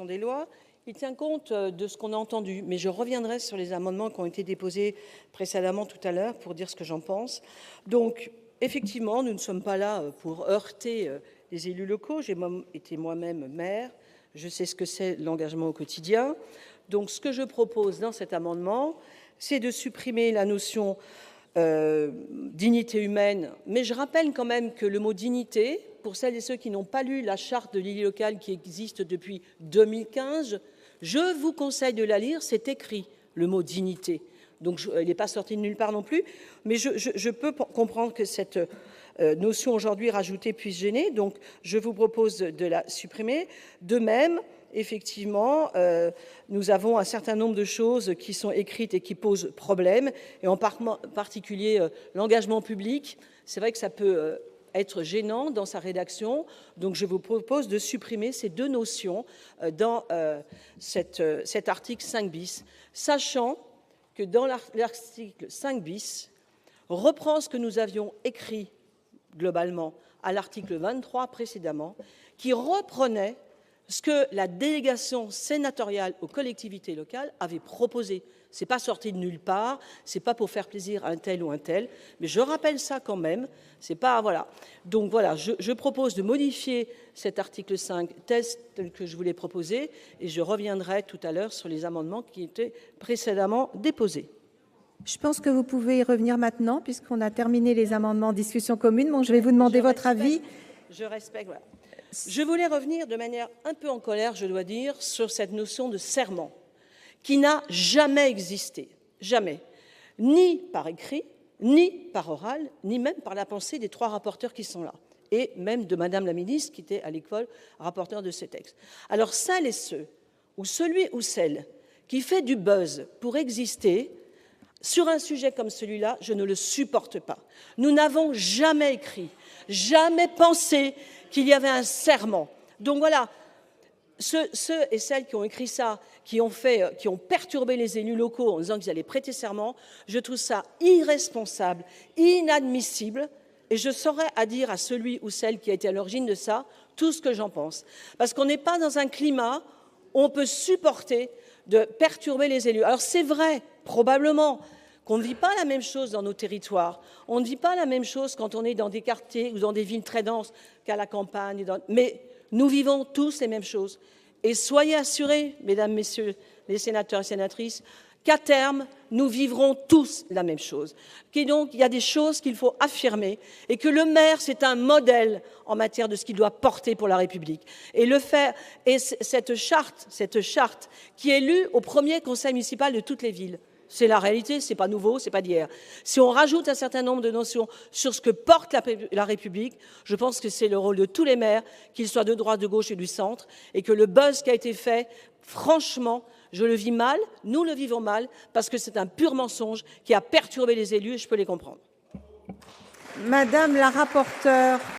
des lois, il tient compte de ce qu'on a entendu, mais je reviendrai sur les amendements qui ont été déposés précédemment tout à l'heure pour dire ce que j'en pense. Donc, effectivement, nous ne sommes pas là pour heurter les élus locaux. J'ai été moi-même maire, je sais ce que c'est l'engagement au quotidien. Donc, ce que je propose dans cet amendement, c'est de supprimer la notion dignité humaine, mais je rappelle quand même que le mot dignité, pour celles et ceux qui n'ont pas lu la charte de l'élu local qui existe depuis 2015, je vous conseille de la lire, c'est écrit, le mot dignité. Donc, il n'est pas sorti de nulle part non plus, mais je peux comprendre que cette notion aujourd'hui rajoutée puisse gêner, donc je vous propose de la supprimer. De même, effectivement, nous avons un certain nombre de choses qui sont écrites et qui posent problème, et en particulier l'engagement public. C'est vrai que ça peut être gênant dans sa rédaction, donc je vous propose de supprimer ces deux notions dans cet article 5 bis, sachant que dans l'article 5 bis reprend ce que nous avions écrit globalement à l'article 23 précédemment, qui reprenait ce que la délégation sénatoriale aux collectivités locales avait proposé. Ce n'est pas sorti de nulle part, ce n'est pas pour faire plaisir à un tel ou un tel, mais je rappelle ça quand même. C'est pas, voilà. Donc voilà, je propose de modifier cet article 5 tel que je vous l'ai proposé, et je reviendrai tout à l'heure sur les amendements qui étaient précédemment déposés. Je pense que vous pouvez y revenir maintenant, puisqu'on a terminé les amendements en discussion commune. Bon, je vais vous demander votre avis. Je respecte, voilà. Je voulais revenir de manière un peu en colère, je dois dire, sur cette notion de serment, qui n'a jamais existé, jamais, ni par écrit, ni par oral, ni même par la pensée des trois rapporteurs qui sont là, et même de Madame la ministre, qui était à l'école rapporteur de ces textes. Alors, celles et ceux, ou celui ou celle qui fait du buzz pour exister, sur un sujet comme celui-là, je ne le supporte pas. Nous n'avons jamais écrit, jamais pensé qu'il y avait un serment. Donc voilà, ceux et celles qui ont écrit ça, qui ont perturbé les élus locaux en disant qu'ils allaient prêter serment, je trouve ça irresponsable, inadmissible, et je saurais à dire à celui ou celle qui a été à l'origine de ça tout ce que j'en pense. Parce qu'on n'est pas dans un climat où on peut supporter de perturber les élus. Alors c'est vrai, probablement, qu'on ne vit pas la même chose dans nos territoires. On ne vit pas la même chose quand on est dans des quartiers ou dans des villes très denses qu'à la campagne. Mais nous vivons tous les mêmes choses. Et soyez assurés, mesdames, messieurs les sénateurs et sénatrices, qu'à terme, nous vivrons tous la même chose. Et donc, il y a des choses qu'il faut affirmer et que le maire, c'est un modèle en matière de ce qu'il doit porter pour la République. Et le faire, et cette charte qui est lue au premier conseil municipal de toutes les villes, c'est la réalité, c'est pas nouveau, c'est pas d'hier. Si on rajoute un certain nombre de notions sur ce que porte la République, je pense que c'est le rôle de tous les maires, qu'ils soient de droite, de gauche et du centre, et que le buzz qui a été fait, franchement, je le vis mal, nous le vivons mal, parce que c'est un pur mensonge qui a perturbé les élus, et je peux les comprendre. Madame la rapporteure.